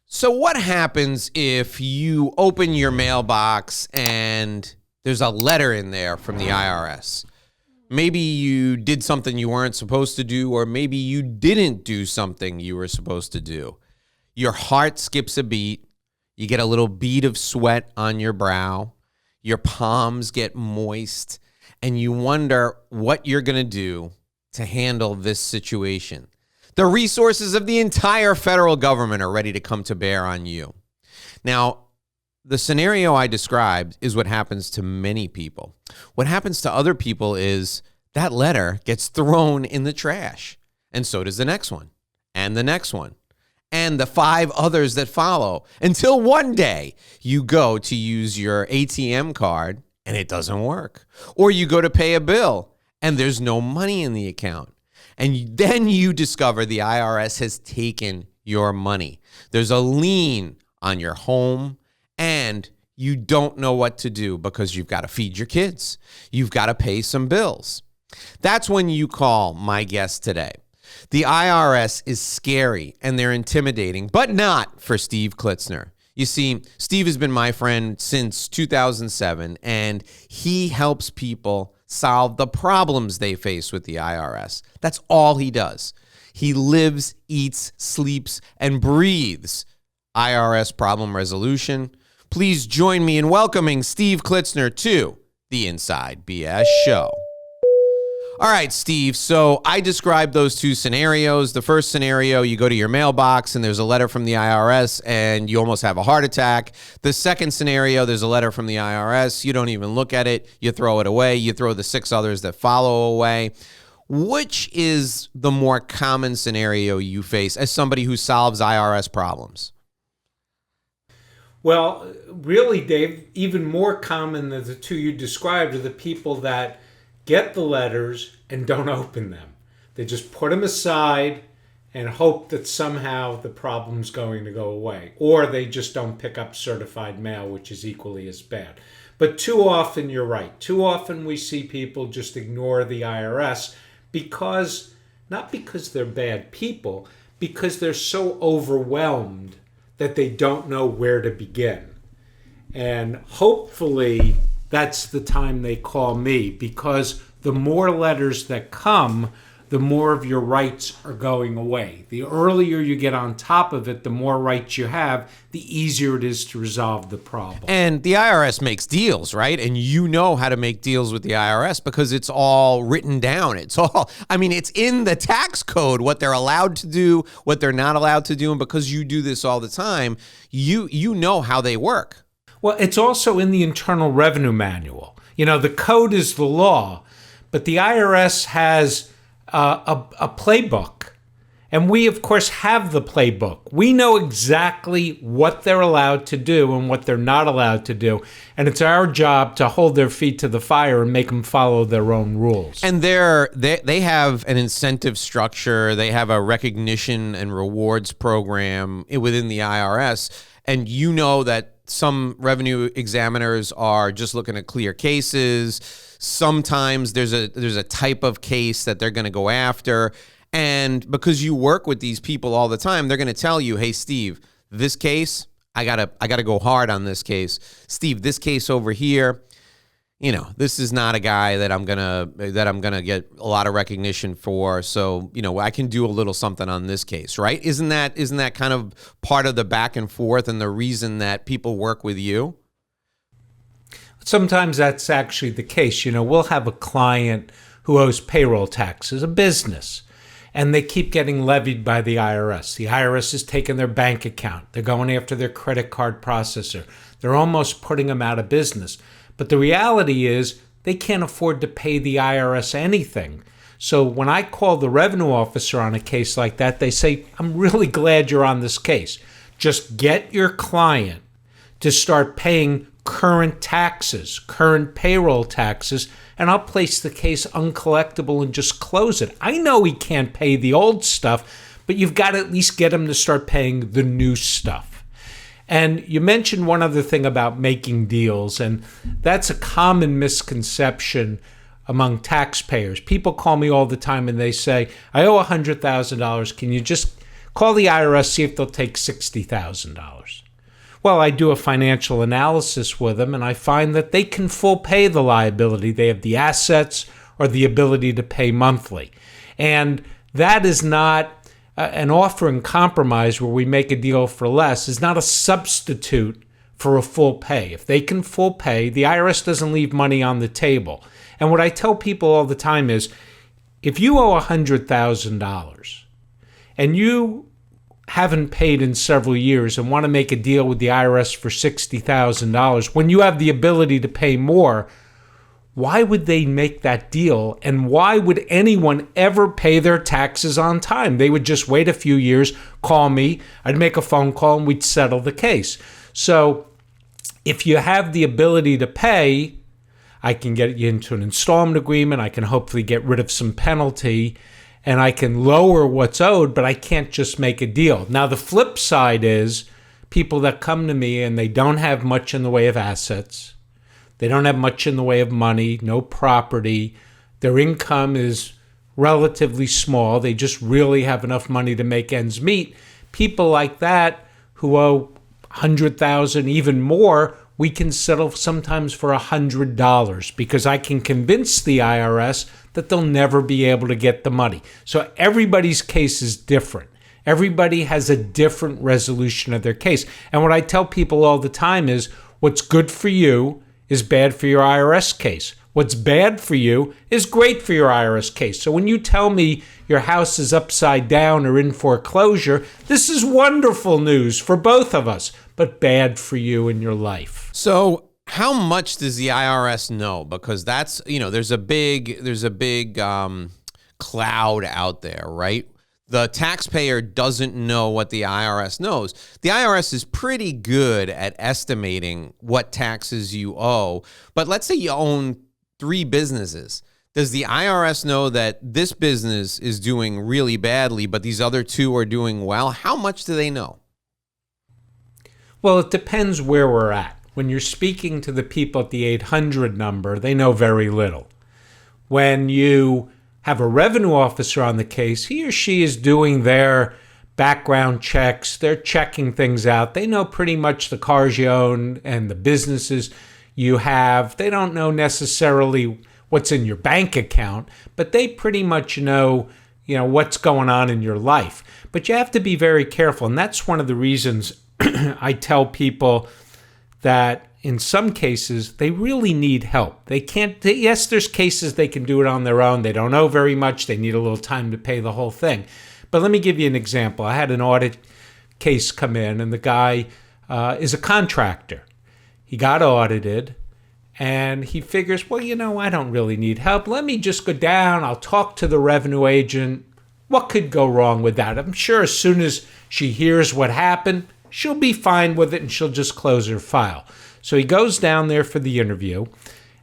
So what happens if you open your mailbox and there's a letter in there from the IRS? Maybe you did something you weren't supposed to do, or maybe you didn't do something you were supposed to do. Your heart skips a beat. You get a little bead of sweat on your brow. Your palms get moist, and you wonder what you're going to do to handle this situation. The resources of the entire federal government are ready to come to bear on you. Now, the scenario I described is what happens to many people. What happens to other people is that letter gets thrown in the trash, and so does the next one, and the next one, and the 5 others that follow, until one day you go to use your ATM card and it doesn't work. Or you go to pay a bill and there's no money in the account. And then you discover the IRS has taken your money. There's a lien on your home, and you don't know what to do because you've got to feed your kids. You've got to pay some bills. That's when you call my guest today. The IRS is scary and they're intimidating, but not for Steve Klitzner. You see, Steve has been my friend since 2007, and he helps people solve the problems they face with the IRS. That's all he does. He lives, eats, sleeps, and breathes IRS problem resolution. Please join me in welcoming Steve Klitzner to the Inside BS Show. All right, Steve, so I described those 2 scenarios. The first scenario, you go to your mailbox and there's a letter from the IRS and you almost have a heart attack. The second scenario, there's a letter from the IRS. You don't even look at it. You throw it away. You throw the 6 others that follow away. Which is the more common scenario you face as somebody who solves IRS problems? Well, really, Dave, even more common than the 2 you described are the people that get the letters and don't open them. They just put them aside and hope that somehow the problem's going to go away. Or they just don't pick up certified mail, which is equally as bad. But too often, you're right. Too often we see people just ignore the IRS not because they're bad people, because they're so overwhelmed that they don't know where to begin. And hopefully that's the time they call me, because the more letters that come, the more of your rights are going away. The earlier you get on top of it, the more rights you have, the easier it is to resolve the problem. And the IRS makes deals, right? And you know how to make deals with the IRS because it's all written down. It's in the tax code, what they're allowed to do, what they're not allowed to do. And because you do this all the time, you know how they work. Well, it's also in the Internal Revenue Manual. You know, the code is the law, but the IRS has a playbook. And we, of course, have the playbook. We know exactly what they're allowed to do and what they're not allowed to do. And it's our job to hold their feet to the fire and make them follow their own rules. And they have an incentive structure. They have a recognition and rewards program within the IRS. And you know that some revenue examiners are just looking at clear cases. Sometimes there's a type of case that they're going to go after. And because you work with these people all the time, they're going to tell you, hey, Steve, this case, I gotta go hard on this case. Steve, this case over here, you know, this is not a guy that I'm gonna get a lot of recognition for. So, you know, I can do a little something on this case, right? Isn't that kind of part of the back and forth and the reason that people work with you? Sometimes that's actually the case. You know, we'll have a client who owes payroll taxes, a business, and they keep getting levied by the IRS. The IRS has taken their bank account. They're going after their credit card processor. They're almost putting them out of business. But the reality is they can't afford to pay the IRS anything. So when I call the revenue officer on a case like that, they say, I'm really glad you're on this case. Just get your client to start paying current taxes, current payroll taxes, and I'll place the case uncollectible and just close it. I know he can't pay the old stuff, but you've got to at least get him to start paying the new stuff. And you mentioned one other thing about making deals, and that's a common misconception among taxpayers. People call me all the time and they say, I owe $100,000. Can you just Call the IRS, see if they'll take $60,000. Well, I do a financial analysis with them, and I find that they can full pay the liability. They have the assets or the ability to pay monthly. And that is not an offer in compromise where we make a deal for less, is not a substitute for a full pay. If they can full pay, the IRS doesn't leave money on the table. And what I tell people all the time is, if you owe $100,000 and you haven't paid in several years and want to make a deal with the IRS for $60,000, when you have the ability to pay more, why would they make that deal? And why would anyone ever pay their taxes on time? They would just wait a few years, call me, I'd make a phone call, and we'd settle the case. So if you have the ability to pay, I can get you into an installment agreement, I can hopefully get rid of some penalty, and I can lower what's owed, but I can't just make a deal. Now, the flip side is people that come to me and they don't have much in the way of assets. They don't have much in the way of money, no property. Their income is relatively small. They just really have enough money to make ends meet. People like that who owe $100,000, even more, we can settle sometimes for $100 because I can convince the IRS that they'll never be able to get the money. So everybody's case is different. Everybody has a different resolution of their case. And what I tell people all the time is what's good for you is bad for your IRS case. What's bad for you is great for your IRS case. So when you tell me your house is upside down or in foreclosure, this is wonderful news for both of us, but bad for you in your life. So how much does the IRS know? Because that's, there's a big cloud out there, right? The taxpayer doesn't know what the IRS knows. The IRS is pretty good at estimating what taxes you owe. But let's say you own 3 businesses. Does the IRS know that this business is doing really badly, but these other 2 are doing well? How much do they know? Well, it depends where we're at. When you're speaking to the people at the 800 number, they know very little. When you have a revenue officer on the case, he or she is doing their background checks. They're checking things out. They know pretty much the cars you own and the businesses you have. They don't know necessarily what's in your bank account, but they pretty much know, what's going on in your life. But you have to be very careful. And that's one of the reasons I tell people that in some cases, they really need help. Yes, there's cases they can do it on their own. They don't know very much. They need a little time to pay the whole thing. But let me give you an example. I had an audit case come in, and the guy is a contractor. He got audited, and he figures, well, I don't really need help. Let me just go down. I'll talk to the revenue agent. What could go wrong with that? I'm sure as soon as she hears what happened, she'll be fine with it, and she'll just close her file. So he goes down there for the interview,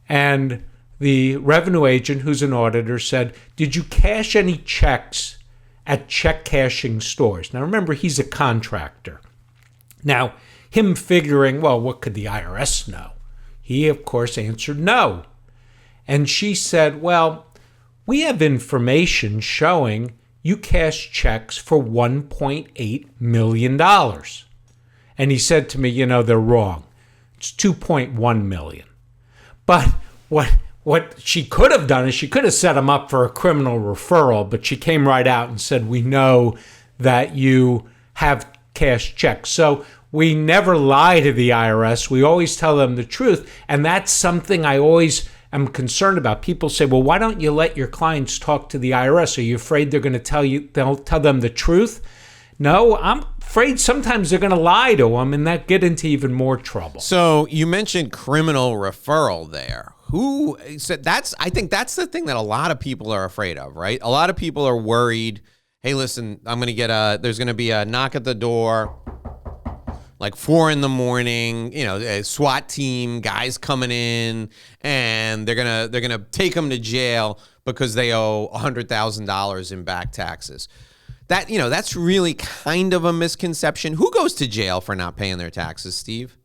and the revenue agent, who's an auditor, said, did you cash any checks at check cashing stores? Now, remember, he's a contractor. Now, him figuring, well, what could the IRS know? He, of course, answered no. And she said, well, we have information showing you cashed checks for $1.8 million. And he said to me, they're wrong. It's $2.1 million. But what she could have done is she could have set him up for a criminal referral, but she came right out and said, we know that you have cashed checks. So we never lie to the IRS. We always tell them the truth. And that's something I always am concerned about. People say, well, why don't you let your clients talk to the IRS? Are you afraid they'll tell them the truth? No, I'm afraid sometimes they're going to lie to them and that get into even more trouble. So you mentioned criminal referral there. Who said I think that's the thing that a lot of people are afraid of, right? A lot of people are worried, hey, listen, there's going to be a knock at the door, like 4 a.m, a SWAT team, guys coming in, and they're gonna take them to jail because they owe $100,000 in back taxes. That's really kind of a misconception. Who goes to jail for not paying their taxes, Steve?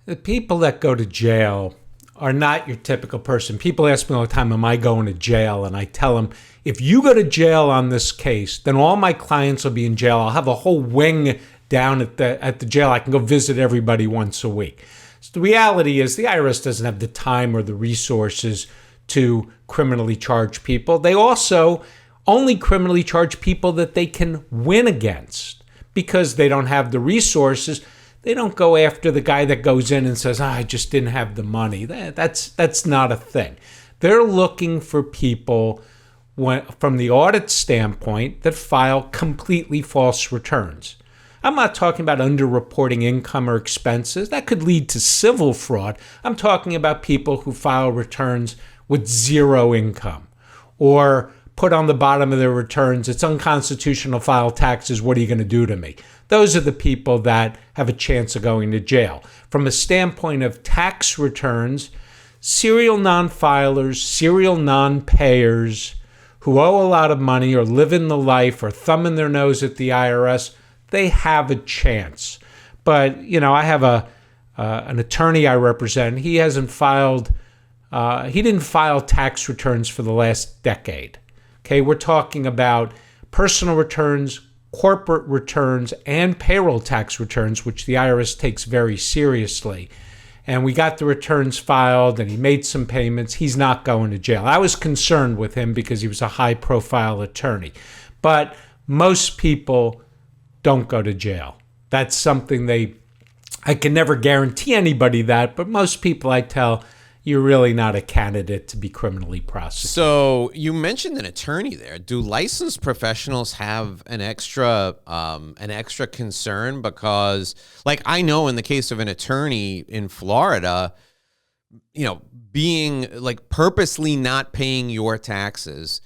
The people that go to jail are not your typical person. People ask me all the time, am I going to jail? And I tell them, if you go to jail on this case, then all my clients will be in jail. I'll have a whole wing down at the jail. I can go visit everybody once a week. So the reality is the IRS doesn't have the time or the resources to criminally charge people. They also only criminally charge people that they can win against because they don't have the resources. They don't go after the guy that goes in and says, I just didn't have the money. That's not a thing. They're looking for people from the audit standpoint that file completely false returns. I'm not talking about underreporting income or expenses. That could lead to civil fraud. I'm talking about people who file returns with zero income or put on the bottom of their returns, it's unconstitutional to file taxes. What are you going to do to me? Those are the people that have a chance of going to jail. From a standpoint of tax returns, serial non-filers, serial non-payers who owe a lot of money or live in the life or thumbing their nose at the IRS, they have a chance. But, I have an attorney I represent. He hasn't filed, he didn't file tax returns for the last decade. Okay, we're talking about personal returns, corporate returns, and payroll tax returns, which the IRS takes very seriously. And we got the returns filed and he made some payments. He's not going to jail. I was concerned with him because he was a high-profile attorney. But most people don't go to jail. That's something I can never guarantee anybody that, but most people I tell, you're really not a candidate to be criminally prosecuted. So you mentioned an attorney there. Do licensed professionals have an extra concern? Because, like, I know in the case of an attorney in Florida, being like purposely not paying your taxes,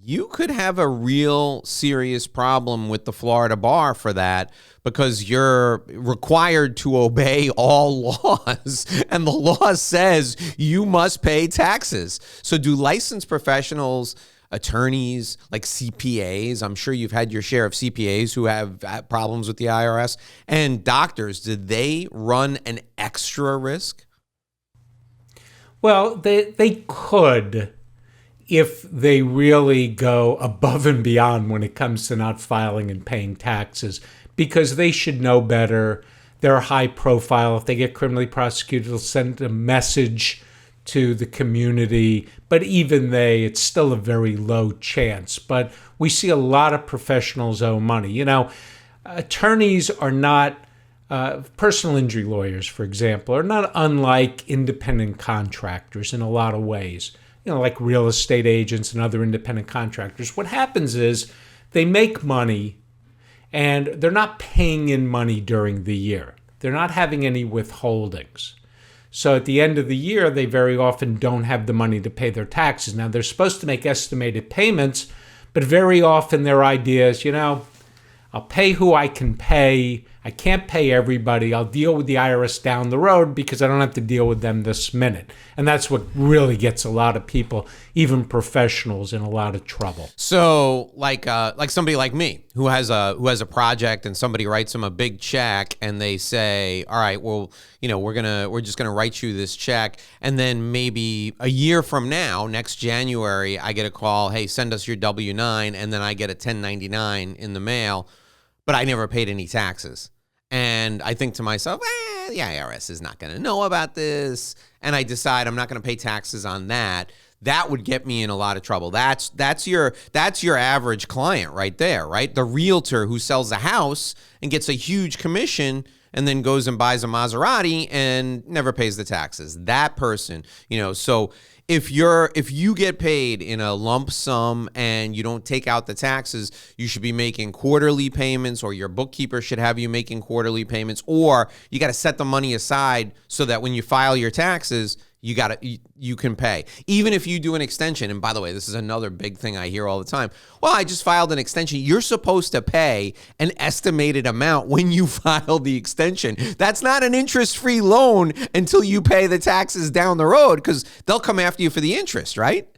you could have a real serious problem with the Florida bar for that, because you're required to obey all laws, and the law says you must pay taxes. So do licensed professionals, attorneys, like CPAs, I'm sure you've had your share of CPAs who have problems with the IRS, and doctors, did they run an extra risk? Well, they could, if they really go above and beyond when it comes to not filing and paying taxes, because they should know better. They're high profile. If they get criminally prosecuted, they'll send a message to the community. But even it's still a very low chance. But we see a lot of professionals owe money. Attorneys are not, personal injury lawyers, for example, are not unlike independent contractors in a lot of ways. Like real estate agents and other independent contractors. What happens is they make money and they're not paying in money during the year. They're not having any withholdings. So at the end of the year, they very often don't have the money to pay their taxes. Now, they're supposed to make estimated payments, but very often their idea is, I'll pay who I can pay. I can't pay everybody. I'll deal with the IRS down the road because I don't have to deal with them this minute. And that's what really gets a lot of people, even professionals, in a lot of trouble. So like somebody like me who has a project and somebody writes them a big check and they say, all right, well, we're just gonna write you this check. And then maybe a year from now, next January, I get a call, hey, send us your W-9. And then I get a 1099 in the mail, but I never paid any taxes. And I think to myself, the IRS is not going to know about this. And I decide I'm not going to pay taxes on that. That would get me in a lot of trouble. That's your average client right there, right? The realtor who sells a house and gets a huge commission and then goes and buys a Maserati and never pays the taxes. That person, so if you get paid in a lump sum and you don't take out the taxes, you should be making quarterly payments, or your bookkeeper should have you making quarterly payments, or you got to set the money aside so that when you file your taxes, you can pay. Even if you do an extension, and by the way, this is another big thing I hear all the time. Well, I just filed an extension. You're supposed to pay an estimated amount when you file the extension. That's not an interest-free loan until you pay the taxes down the road, because they'll come after you for the interest, right?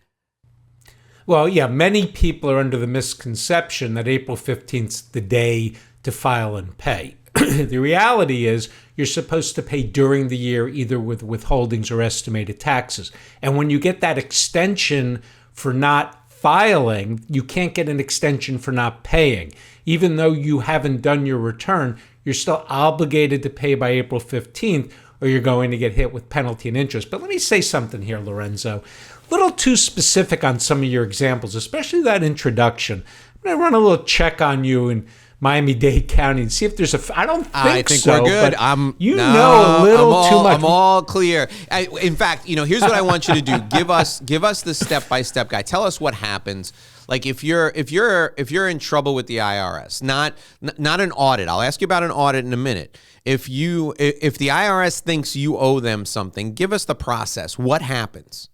Well, yeah, many people are under the misconception that April 15th is the day to file and pay. The reality is you're supposed to pay during the year, either with withholdings or estimated taxes. And when you get that extension for not filing, you can't get an extension for not paying. Even though you haven't done your return, you're still obligated to pay by April 15th, or you're going to get hit with penalty and interest. But let me say something here, Lorenzo. A little too specific on some of your examples, especially that introduction. I'm going to run a little check on you in Miami-Dade County and see if there's I don't think I think so, we're good. but know a little too much. I'm all clear. In fact, here's what I want you to do. Give us the step-by-step guide. Tell us what happens. Like if you're in trouble with the IRS, not an audit. I'll ask you about an audit in a minute. If the IRS thinks you owe them something, give us the process. What happens?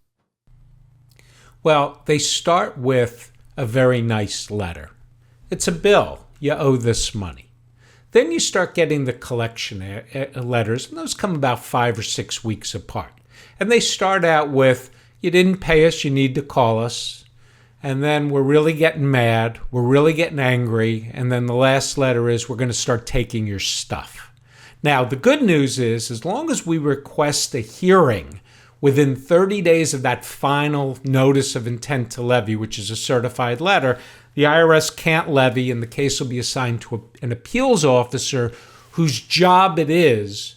Well, they start with a very nice letter. It's a bill. You owe this money. Then you start getting the collection letters, and those come about 5 or 6 weeks apart. And they start out with, you didn't pay us, you need to call us. And then we're really getting mad, we're really getting angry, and then the last letter is, we're going to start taking your stuff. Now, the good news is, as long as we request a hearing within 30 days of that final notice of intent to levy, which is a certified letter, the IRS can't levy, and the case will be assigned to an appeals officer whose job it is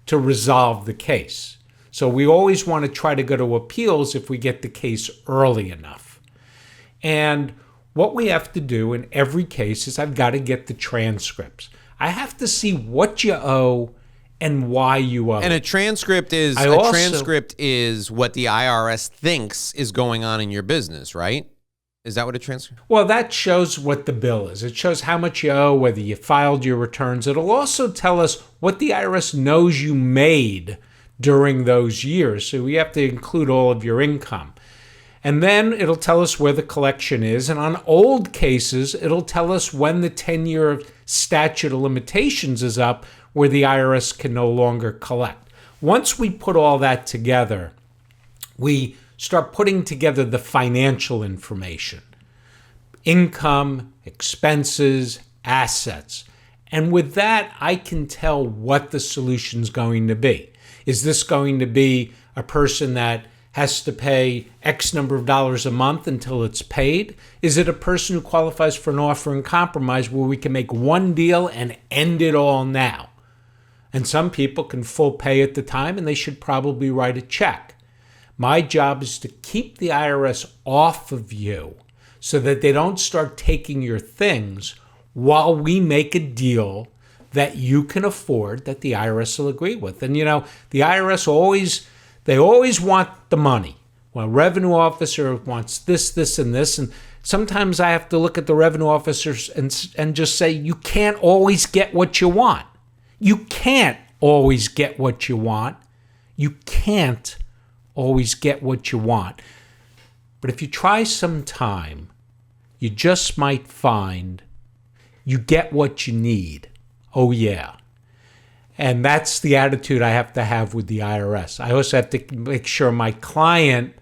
to resolve the case. So we always want to try to go to appeals if we get the case early enough. And what we have to do in every case is I've got to get the transcripts. I have to see what you owe and why you owe. And a transcript is what the IRS thinks is going on in your business, right? Is that what a transcript? Well, that shows what the bill is. It shows how much you owe, whether you filed your returns. It'll also tell us what the IRS knows you made during those years. So we have to include all of your income. And then it'll tell us where the collection is. And on old cases, it'll tell us when the 10-year statute of limitations is up, where the IRS can no longer collect. Once we put all that together, we start putting together the financial information: income, expenses, assets. And with that, I can tell what the solution's going to be. Is this going to be a person that has to pay X number of dollars a month until it's paid? Is it a person who qualifies for an offer in compromise where we can make one deal and end it all now? And some people can full pay at the time, and they should probably write a check. My job is to keep the IRS off of you so that they don't start taking your things while we make a deal that you can afford, that the IRS will agree with. And the IRS always want the money. Well, a revenue officer wants this, and this. And sometimes I have to look at the revenue officers and just say, you can't always get what you want. You can't always get what you want. You can't always get what you want. But if you try some time, you just might find you get what you need. Oh, yeah. And that's the attitude I have to have with the IRS. I also have to make sure my client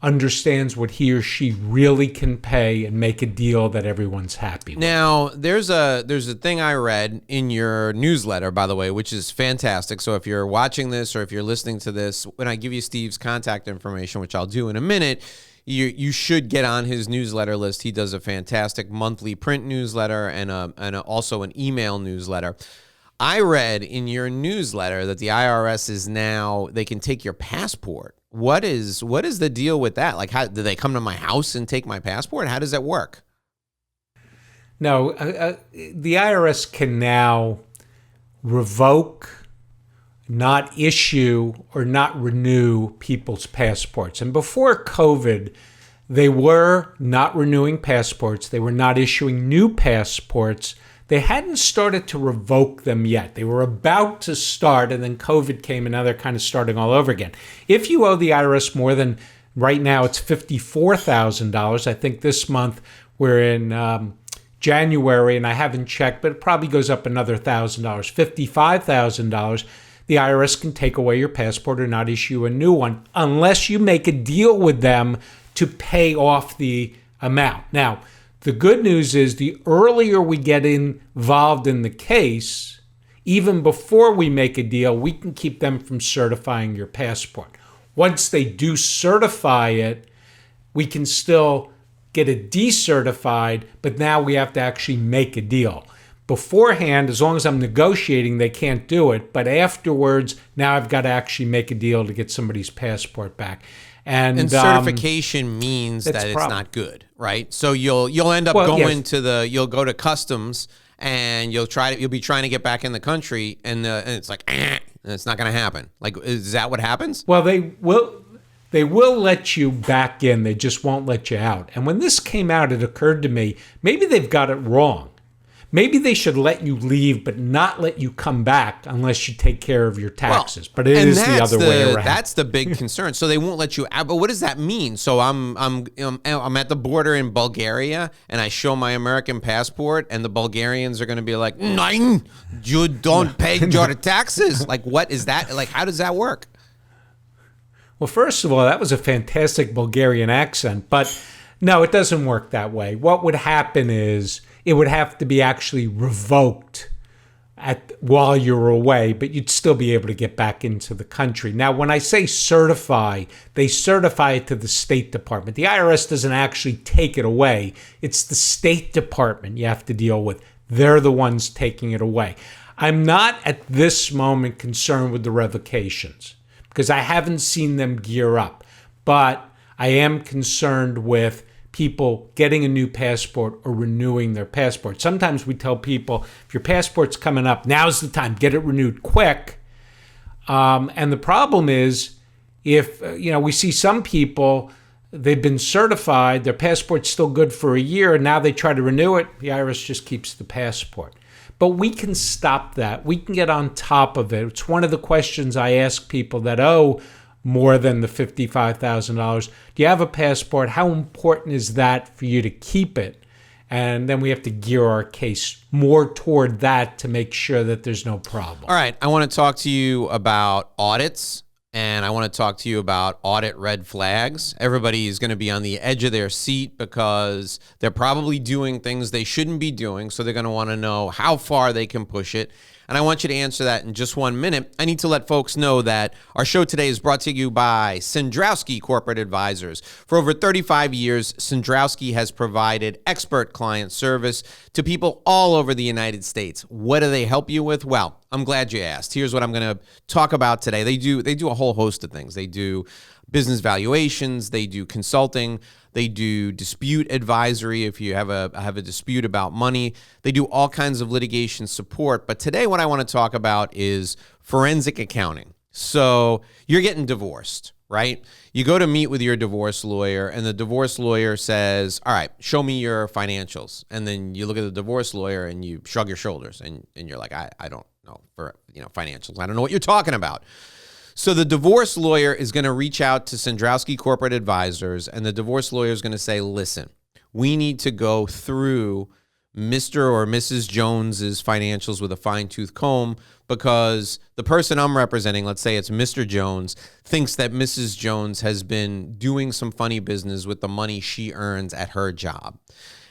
understands what he or she really can pay and make a deal that everyone's happy with. Now, there's a thing I read in your newsletter, by the way, which is fantastic. So if you're watching this or if you're listening to this, when I give you Steve's contact information, which I'll do in a minute, you should get on his newsletter list. He does a fantastic monthly print newsletter and also an email newsletter. I read in your newsletter that the IRS is now, they can take your passport. What is the deal with that? Like, how do they come to my house and take my passport? How does that work? No, the IRS can now revoke, not issue, or not renew people's passports. And before COVID, they were not renewing passports. They were not issuing new passports. They hadn't started to revoke them yet. They were about to start, and then COVID came, and now they're kind of starting all over again. If you owe the IRS more than, right now it's $54,000. I think this month we're in January, and I haven't checked, but it probably goes up another $1,000, $55,000. The IRS can take away your passport or not issue a new one unless you make a deal with them to pay off the amount. Now, the good news is the earlier we get involved in the case, Even before we make a deal, we can keep them from certifying your passport. Once they do certify it, we can still get it decertified, but now we have to actually make a deal. Beforehand, as long as I'm negotiating, they can't do it. But afterwards, now I've got to actually make a deal to get somebody's passport back. And certification means that it's not good, right? So you'll end up you'll go to customs and you'll be trying to get back in the country, and it's like, and it's not going to happen. Like, is that what happens? Well, they will let you back in. They just won't let you out. And when this came out, it occurred to me, maybe they've got it wrong. Maybe they should let you leave, but not let you come back unless you take care of your taxes. But it is the other way around. That's the big concern. So they won't let you out. But what does that mean? So I'm at the border in Bulgaria, and I show my American passport, and the Bulgarians are going to be like, "Nein, you don't pay your taxes." Like, what is that? Like, how does that work? Well, first of all, that was a fantastic Bulgarian accent, but no, it doesn't work that way. What would happen is it would have to be actually revoked while you're away, but you'd still be able to get back into the country. Now, when I say certify, they certify it to the State Department. The IRS doesn't actually take it away. It's the State Department you have to deal with. They're the ones taking it away. I'm not at this moment concerned with the revocations because I haven't seen them gear up, but I am concerned with people getting a new passport or renewing their passport. Sometimes we tell people, if your passport's coming up, now's the time, get it renewed quick. And the problem is, if we see some people, they've been certified, their passport's still good for a year, and now they try to renew it, the IRS just keeps the passport. But we can stop that. We can get on top of it. It's one of the questions I ask people that owe more than the $55,000. Do you have a passport? How important is that for you to keep it? And then we have to gear our case more toward that to make sure that there's no problem. All right. I want to talk to you about audits, and I want to talk to you about audit red flags. Everybody is going to be on the edge of their seat because they're probably doing things they shouldn't be doing. So they're going to want to know how far they can push it. And I want you to answer that in just 1 minute. I need to let folks know that our show today is brought to you by Sandrowski Corporate Advisors. For over 35 years, Sandrowski has provided expert client service to people all over the United States. What do they help you with? Well, I'm glad you asked. Here's what I'm going to talk about today. They do a whole host of things. They do business valuations, they do consulting, they do dispute advisory if you have a dispute about money. They do all kinds of litigation support. But today what I want to talk about is forensic accounting. So you're getting divorced, right? You go to meet with your divorce lawyer, and the divorce lawyer says, all right, show me your financials. And then you look at the divorce lawyer and you shrug your shoulders and you're like, I don't know for financials. I don't know what you're talking about. So the divorce lawyer is going to reach out to Sandrowski Corporate Advisors, and the divorce lawyer is going to say, listen, we need to go through Mr. or Mrs. Jones's financials with a fine-tooth comb because the person I'm representing, let's say it's Mr. Jones, thinks that Mrs. Jones has been doing some funny business with the money she earns at her job.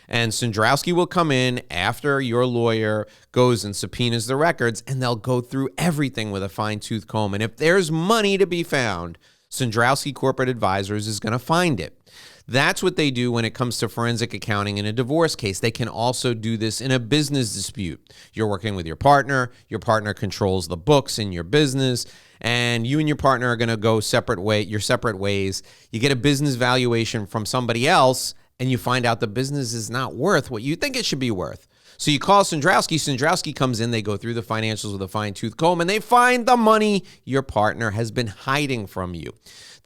And Sandrowski will come in after your lawyer goes and subpoenas the records, and they'll go through everything with a fine-tooth comb. And if there's money to be found, Sandrowski Corporate Advisors is going to find it. That's what they do when it comes to forensic accounting in a divorce case. They can also do this in a business dispute. You're working with your partner controls the books in your business, and you and your partner are going to go your separate ways. You get a business valuation from somebody else, and you find out the business is not worth what you think it should be worth. So you call Sandrowski. Sandrowski comes in. They go through the financials with a fine-tooth comb, and they find the money your partner has been hiding from you.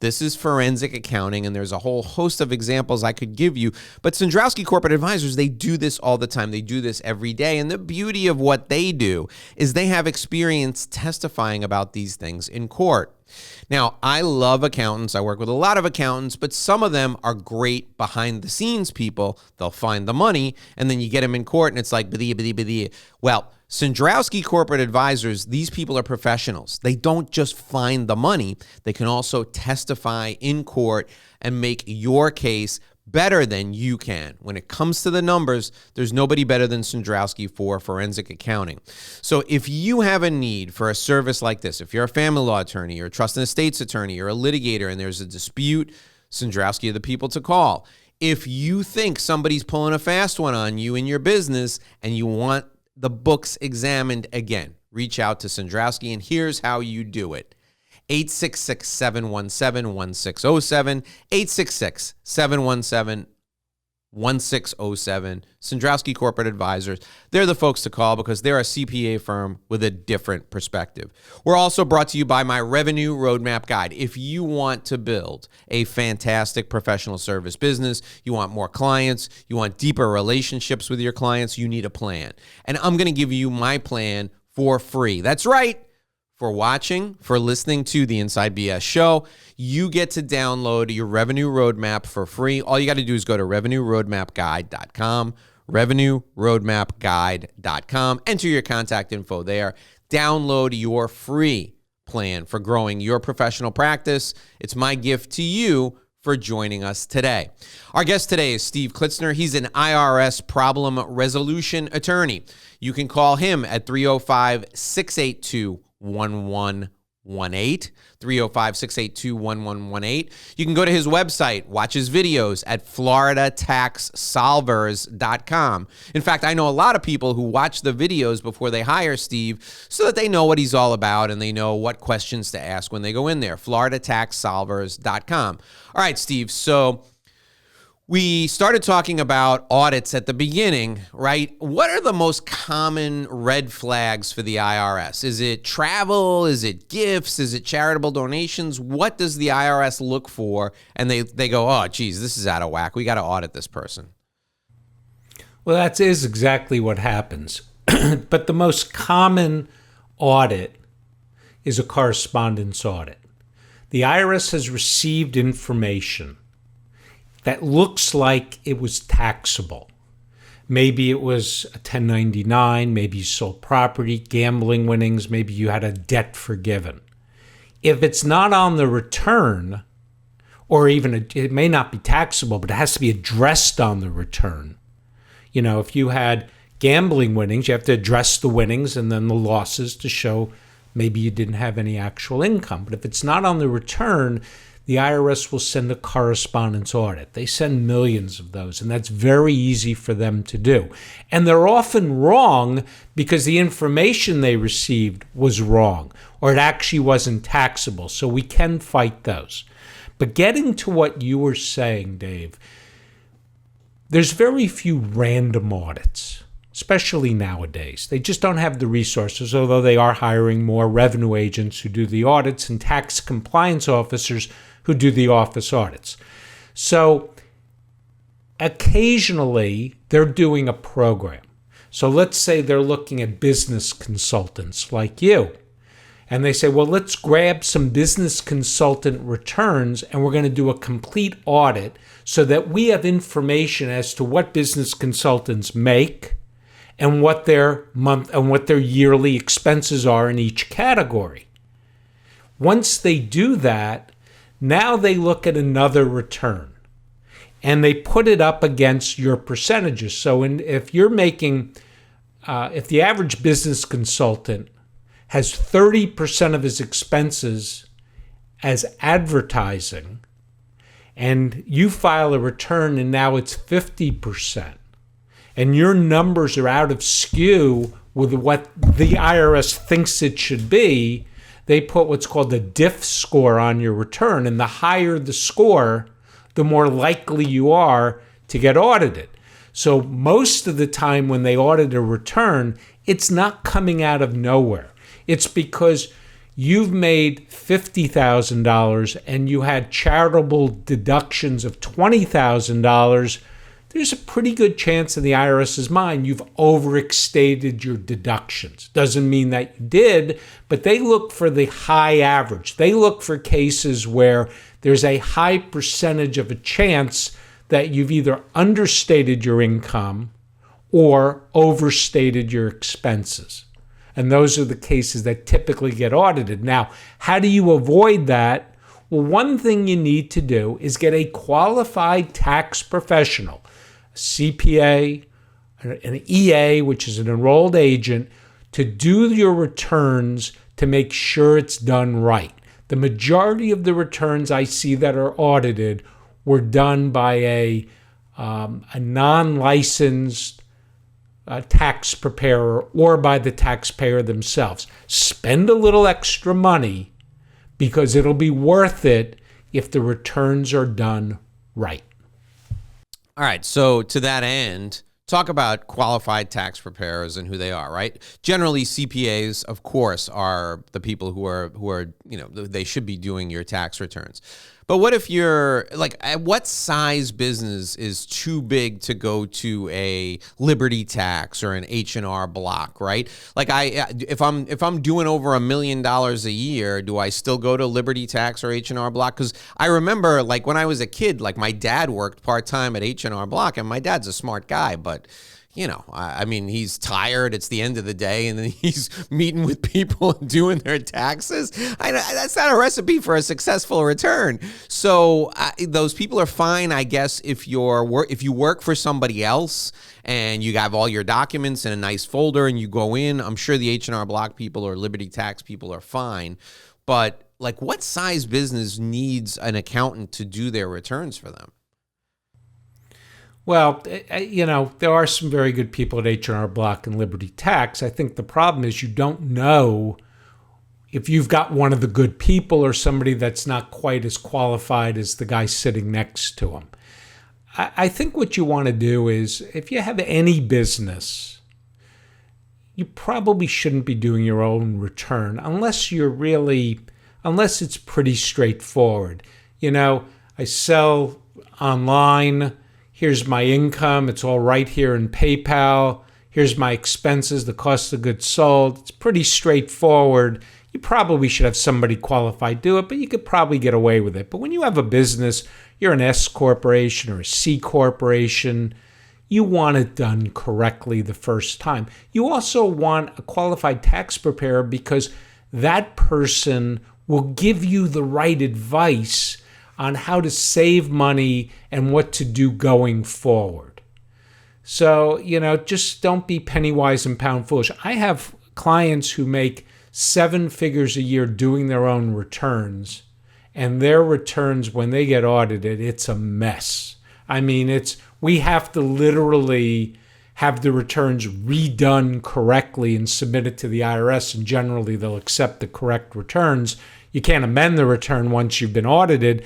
This is forensic accounting, and there's a whole host of examples I could give you. But Sandrowski Corporate Advisors, they do this all the time. They do this every day. And the beauty of what they do is they have experience testifying about these things in court. Now, I love accountants. I work with a lot of accountants, but some of them are great behind the scenes people. They'll find the money, and then you get them in court, and it's like, bidi. Well, Sandrowski Corporate Advisors, these people are professionals. They don't just find the money. They can also testify in court and make your case better than you can. When it comes to the numbers, there's nobody better than Sandrowski for forensic accounting. So if you have a need for a service like this, if you're a family law attorney, you're a trust and estates attorney, you're a litigator, and there's a dispute, Sandrowski are the people to call. If you think somebody's pulling a fast one on you in your business and you want the books examined again, reach out to Sandrowski, and here's how you do it. 866-717-1607, 866-717-1607, Sandrowski Corporate Advisors. They're the folks to call because they're a CPA firm with a different perspective. We're also brought to you by my Revenue Roadmap Guide. If you want to build a fantastic professional service business, you want more clients, you want deeper relationships with your clients, you need a plan. And I'm going to give you my plan for free. That's right. For watching, for listening to the Inside BS show, you get to download your Revenue Roadmap for free. All you got to do is go to revenueroadmapguide.com, revenueroadmapguide.com, enter your contact info there, download your free plan for growing your professional practice. It's my gift to you for joining us today. Our guest today is Steve Klitzner. He's an IRS problem resolution attorney. You can call him at 305-682-1118, 305-682-1118. You can go to his website, watch his videos at floridataxsolvers.com. In fact, I know a lot of people who watch the videos before they hire Steve so that they know what he's all about and they know what questions to ask when they go in there, floridataxsolvers.com. All right, Steve, so we started talking about audits at the beginning, right? What are the most common red flags for the IRS? Is it travel? Is it gifts? Is it charitable donations? What does the IRS look for? And they go, oh, geez, this is out of whack. We got to audit this person. Well, that is exactly what happens. But the most common audit is a correspondence audit. The IRS has received information that looks like it was taxable. Maybe it was a 1099, maybe you sold property, gambling winnings, maybe you had a debt forgiven. If it's not on the return, or even it may not be taxable, but it has to be addressed on the return. You know, if you had gambling winnings, you have to address the winnings and then the losses to show maybe you didn't have any actual income. But if it's not on the return, the IRS will send a correspondence audit. They send millions of those, and that's very easy for them to do. And they're often wrong because the information they received was wrong, or it actually wasn't taxable. So we can fight those. But getting to what you were saying, Dave, there's very few random audits, especially nowadays. They just don't have the resources, although they are hiring more revenue agents who do the audits and tax compliance officers who do the office audits. So occasionally they're doing a program. So let's say they're looking at business consultants like you. And they say, well, let's grab some business consultant returns and we're going to do a complete audit so that we have information as to what business consultants make and what their yearly expenses are in each category. Once they do that, now they look at another return and they put it up against your percentages. So if you're making, if the average business consultant has 30% of his expenses as advertising and you file a return and now it's 50%, and your numbers are out of skew with what the IRS thinks it should be, they put what's called the diff score on your return. And the higher the score, the more likely you are to get audited. So most of the time when they audit a return, it's not coming out of nowhere. It's because you've made $50,000 and you had charitable deductions of $20,000. There's a pretty good chance in the IRS's mind you've overextended your deductions. Doesn't mean that you did, but they look for the high average. They look for cases where there's a high percentage of a chance that you've either understated your income or overstated your expenses. And those are the cases that typically get audited. Now, how do you avoid that? Well, one thing you need to do is get a qualified tax professional, a CPA, an EA, which is an enrolled agent, to do your returns to make sure it's done right. The majority of the returns I see that are audited were done by a non-licensed tax preparer or by the taxpayer themselves. Spend a little extra money because it'll be worth it if the returns are done right. All right, so to that end, talk about qualified tax preparers and who they are, right? Generally, CPAs, of course, are the people who are they should be doing your tax returns. But what if you're like, what size business is too big to go to a Liberty Tax or an H&R Block, right? Like if I'm doing over $1 million a year, do I still go to Liberty Tax or H&R Block? Because I remember, like, when I was a kid, like, my dad worked part-time at H&R Block, and my dad's a smart guy, but I mean, he's tired. It's the end of the day, and then he's meeting with people and doing their taxes. That's not a recipe for a successful return. So those people are fine, I guess, if you work for somebody else and you have all your documents in a nice folder and you go in. I'm sure the H&R Block people or Liberty Tax people are fine. But, like, what size business needs an accountant to do their returns for them? Well, there are some very good people at H&R Block and Liberty Tax. I think the problem is you don't know if you've got one of the good people or somebody that's not quite as qualified as the guy sitting next to him. I think what you want to do is, if you have any business, you probably shouldn't be doing your own return unless it's pretty straightforward. I sell online. Here's my income. It's all right here in PayPal. Here's my expenses, the cost of goods sold. It's pretty straightforward. You probably should have somebody qualified do it, but you could probably get away with it. But when you have a business, you're an S corporation or a C corporation, you want it done correctly the first time. You also want a qualified tax preparer because that person will give you the right advice on how to save money and what to do going forward. So, just don't be penny wise and pound foolish. I have clients who make 7 figures a year doing their own returns, and their returns, when they get audited, it's a mess. I mean, we have to literally have the returns redone correctly and submitted to the IRS, and generally they'll accept the correct returns. You can't amend the return once you've been audited,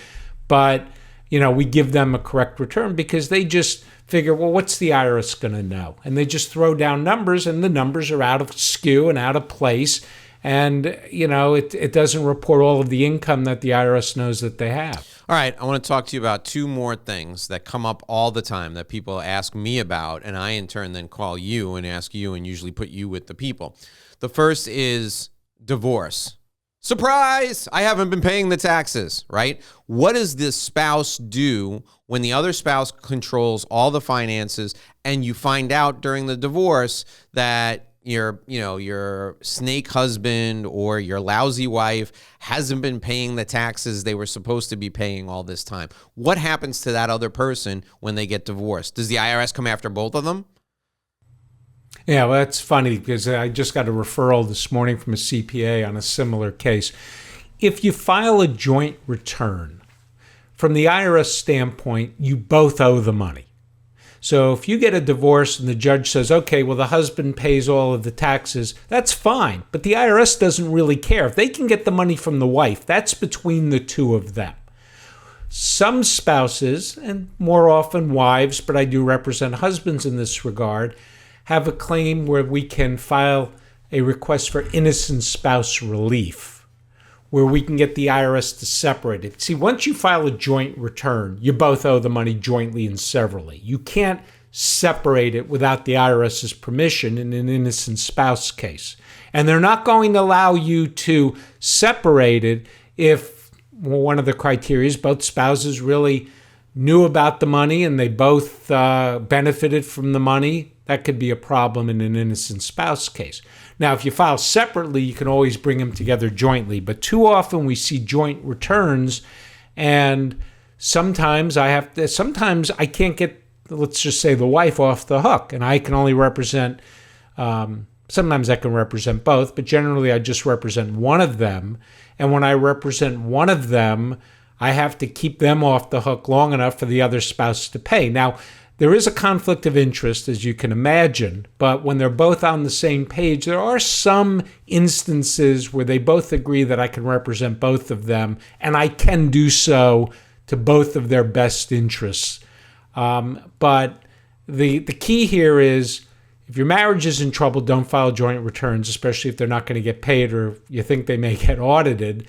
but we give them a correct return because they just figure, well, what's the IRS going to know? And they just throw down numbers, and the numbers are out of skew and out of place. And, it doesn't report all of the income that the IRS knows that they have. All right, I want to talk to you about 2 more things that come up all the time that people ask me about, and I in turn then call you and ask you and usually put you with the people. The first is divorce. Surprise! I haven't been paying the taxes, right? What does this spouse do when the other spouse controls all the finances and you find out during the divorce that your snake husband or your lousy wife hasn't been paying the taxes they were supposed to be paying all this time? What happens to that other person when they get divorced? Does the IRS come after both of them? Yeah, well, that's funny because I just got a referral this morning from a CPA on a similar case. If you file a joint return, from the IRS standpoint, you both owe the money. So if you get a divorce and the judge says, okay, well, the husband pays all of the taxes, that's fine. But the IRS doesn't really care. If they can get the money from the wife, that's between the two of them. Some spouses, and more often wives, but I do represent husbands in this regard, have a claim where we can file a request for innocent spouse relief, where we can get the IRS to separate it. See, once you file a joint return, you both owe the money jointly and severally. You can't separate it without the IRS's permission in an innocent spouse case. And they're not going to allow you to separate it if one of the criteria is both spouses really knew about the money and they both benefited from the money. That could be a problem in an innocent spouse case. Now, if you file separately, you can always bring them together jointly. But too often we see joint returns, and sometimes I can't get, let's just say, the wife off the hook, and I can only represent, sometimes I can represent both, but generally I just represent one of them. And when I represent one of them, I have to keep them off the hook long enough for the other spouse to pay. Now, there is a conflict of interest, as you can imagine, but when they're both on the same page, there are some instances where they both agree that I can represent both of them, and I can do so to both of their best interests. But the key here is, if your marriage is in trouble, don't file joint returns, especially if they're not going to get paid or you think they may get audited.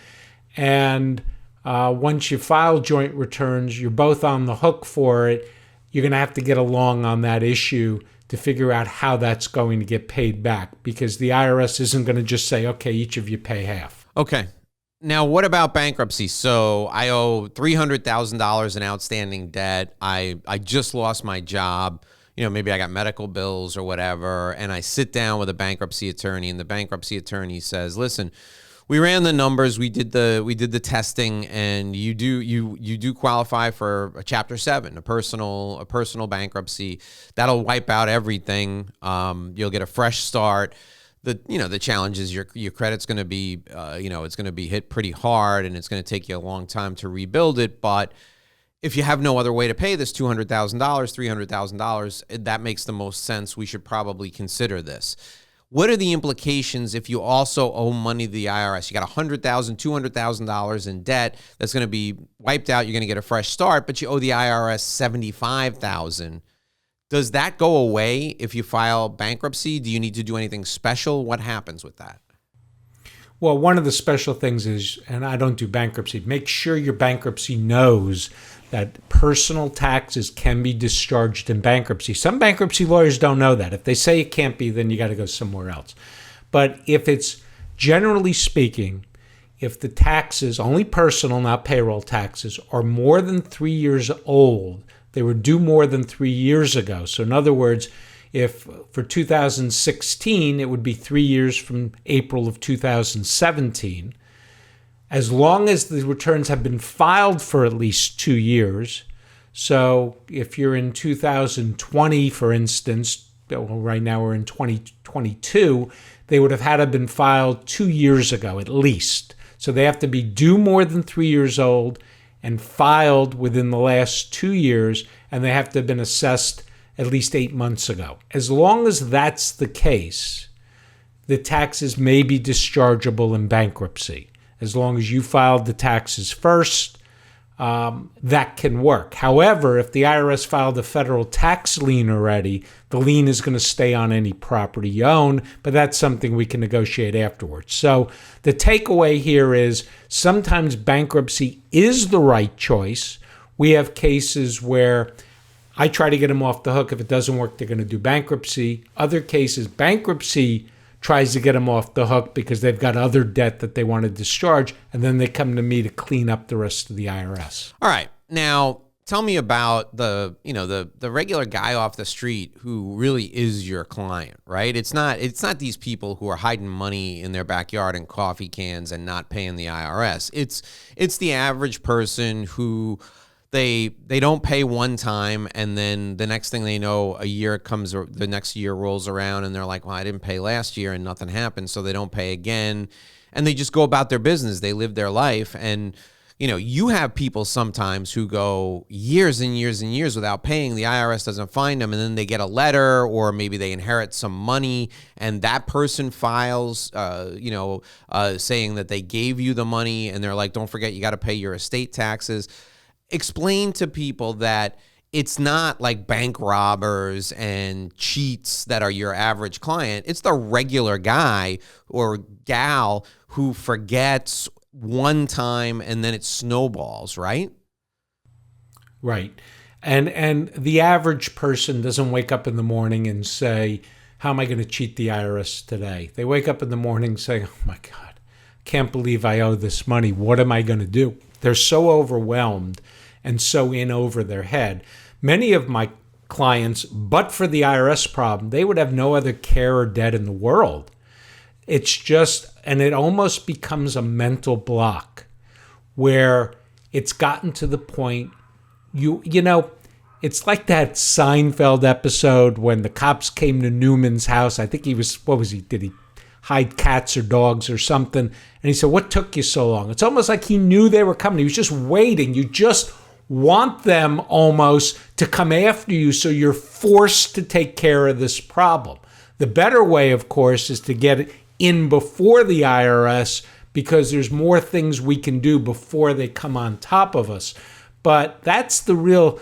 And once you file joint returns, you're both on the hook for it. You're going to have to get along on that issue to figure out how that's going to get paid back, because the IRS isn't going to just say, okay, each of you pay half. Okay. Now, what about bankruptcy? So I owe $300,000 in outstanding debt. I just lost my job. Maybe I got medical bills or whatever, and I sit down with a bankruptcy attorney, and the bankruptcy attorney says, listen, we ran the numbers, we did the testing, and you do qualify for a Chapter 7, a personal bankruptcy. That'll wipe out everything. You'll get a fresh start. The challenge is your credit's going to be it's going to be hit pretty hard, and it's going to take you a long time to rebuild it. But if you have no other way to pay this $200,000, $300,000, that makes the most sense. We should probably consider this. What are the implications if you also owe money to the IRS? You got $100,000, $200,000 in debt that's going to be wiped out. You're going to get a fresh start, but you owe the IRS $75,000. Does that go away if you file bankruptcy? Do you need to do anything special? What happens with that? Well, one of the special things is, and I don't do bankruptcy, make sure your bankruptcy knows that personal taxes can be discharged in bankruptcy. Some bankruptcy lawyers don't know that. If they say it can't be, then you got to go somewhere else. But if it's, generally speaking, if the taxes, only personal, not payroll taxes, are more than 3 years old, they were due more than 3 years ago. So in other words, if for 2016, it would be 3 years from April of 2017. As long as the returns have been filed for at least 2 years. So if you're in 2020, for instance, well, right now we're in 2022, they would have had to have been filed 2 years ago at least. So they have to be due more than 3 years old and filed within the last 2 years, and they have to have been assessed at least 8 months ago. As long as that's the case, the taxes may be dischargeable in bankruptcy. As long as you filed the taxes first, that can work. However, if the IRS filed a federal tax lien already, the lien is going to stay on any property you own, but that's something we can negotiate afterwards. So the takeaway here is sometimes bankruptcy is the right choice. We have cases where I try to get them off the hook. If it doesn't work, they're going to do bankruptcy. Other cases, bankruptcy tries to get them off the hook because they've got other debt that they want to discharge, and then they come to me to clean up the rest of the IRS. All right. Now, tell me about the regular guy off the street who really is your client, right? It's not these people who are hiding money in their backyard in coffee cans and not paying the IRS. It's the average person who they don't pay one time, and then the next thing they know, a year comes, or the next year rolls around, and they're like, well, I didn't pay last year and nothing happened, so they don't pay again, and they just go about their business. They live their life, and you have people sometimes who go years and years and years without paying. The IRS doesn't find them, and then they get a letter, or maybe they inherit some money, and that person files, saying that they gave you the money, and they're like, don't forget, you got to pay your estate taxes. Explain to people that it's not like bank robbers and cheats that are your average client. It's the regular guy or gal who forgets one time and then it snowballs, right? Right. And the average person doesn't wake up in the morning and say, how am I going to cheat the IRS today? They wake up in the morning saying, oh my God, can't believe I owe this money. What am I going to do? They're so overwhelmed and so in over their head. Many of my clients, but for the IRS problem, they would have no other care or debt in the world. It's just, and it almost becomes a mental block where it's gotten to the point you know, it's like that Seinfeld episode when the cops came to Newman's house. I think did he hide cats or dogs or something? And he said, what took you so long? It's almost like he knew they were coming. He was just waiting. You just want them almost to come after you, so you're forced to take care of this problem. The better way, of course, is to get it in before the IRS, because there's more things we can do before they come on top of us. But that's the real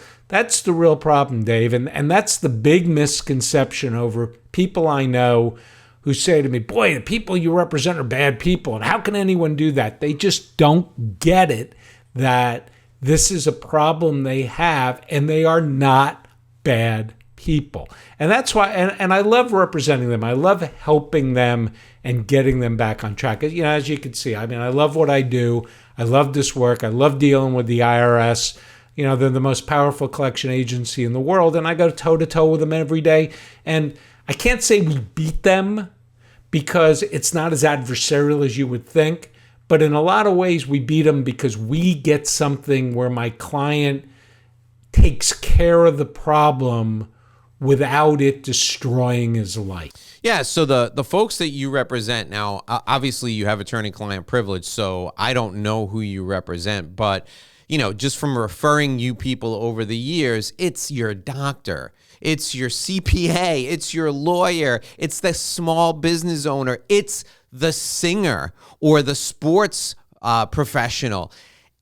problem, Dave. And that's the big misconception over people I know who say to me, boy, the people you represent are bad people. And how can anyone do that? They just don't get it, that this is a problem they have, and they are not bad people. And that's why, and I love representing them. I love helping them and getting them back on track. You know, as you can see, I mean, I love what I do. I love this work. I love dealing with the IRS. You know, they're the most powerful collection agency in the world, and I go toe-to-toe with them every day. And I can't say we beat them, because it's not as adversarial as you would think. But in a lot of ways, we beat them because we get something where my client takes care of the problem without it destroying his life. Yeah, so the folks that you represent now, obviously you have attorney-client privilege, so I don't know who you represent, but you know, just from referring you people over the years, it's your doctor, it's your CPA, it's your lawyer, it's the small business owner, it's the singer or the sports professional,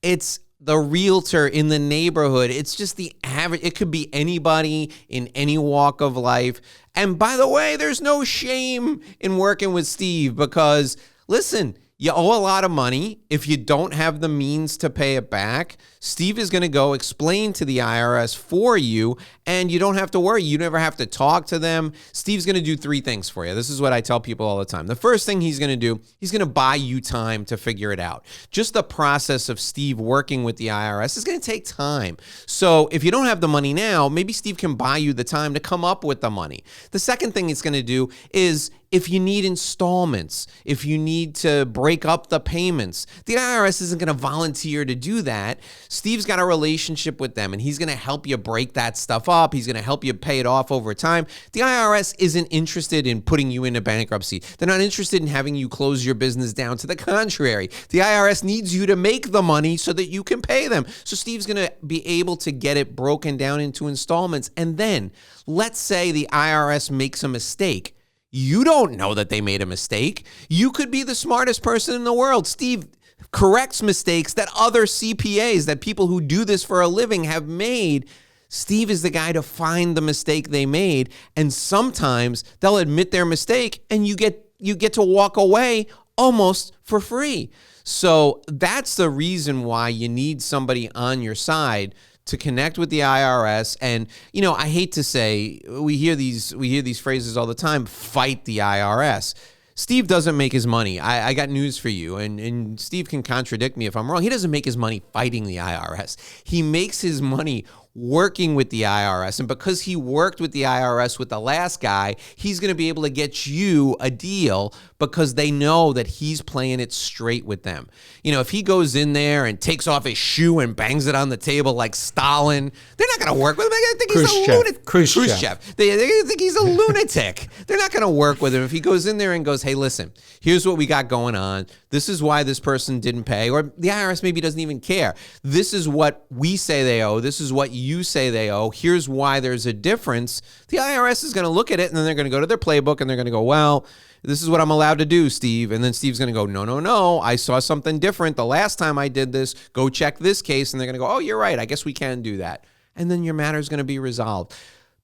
it's the realtor in the neighborhood. It's just the average. It could be anybody in any walk of life. And by the way, there's no shame in working with Steve, because listen, you owe a lot of money. If you don't have the means to pay it back, Steve is going to go explain to the IRS for you, and you don't have to worry. You never have to talk to them. Steve's going to do three things for you. This is what I tell people all the time. The first thing he's going to do, he's going to buy you time to figure it out. Just the process of Steve working with the IRS is going to take time. So if you don't have the money now, maybe Steve can buy you the time to come up with the money. The second thing he's going to do is, if you need installments, if you need to break up the payments, the IRS isn't going to volunteer to do that. Steve's got a relationship with them, and he's going to help you break that stuff up. He's going to help you pay it off over time. The IRS isn't interested in putting you into bankruptcy. They're not interested in having you close your business down. To the contrary, the IRS needs you to make the money so that you can pay them. So Steve's going to be able to get it broken down into installments. And then let's say the IRS makes a mistake. You don't know that they made a mistake. You could be the smartest person in the world. Steve corrects mistakes that other CPAs, that people who do this for a living, have made. Steve is the guy to find the mistake they made, and sometimes they'll admit their mistake, and you get to walk away almost for free. So that's the reason why you need somebody on your side to connect with the IRS. And, you know, I hate to say, we hear these phrases all the time, fight the IRS. Steve doesn't make his money. I got news for you, and Steve can contradict me if I'm wrong. He doesn't make his money fighting the IRS. He makes his money working with the IRS. And because he worked with the IRS with the last guy, he's going to be able to get you a deal because they know that he's playing it straight with them. You know, if he goes in there and takes off his shoe and bangs it on the table like Stalin, they're not going to work with him. They're going to think he's a lunatic. Khrushchev. They're going to think he's a lunatic. They're not going to work with him. If he goes in there and goes, hey, listen, here's what we got going on. This is why this person didn't pay. Or the IRS maybe doesn't even care. This is what we say they owe. This is what you say they owe. Here's why there's a difference. The IRS is going to look at it, and then they're going to go to their playbook, and they're going to go, well, this is what I'm allowed to do, Steve. And then Steve's going to go, no, I saw something different the last time I did this. Go check this case. And they're going to go, oh, you're right. I guess we can do that. And then your matter is going to be resolved.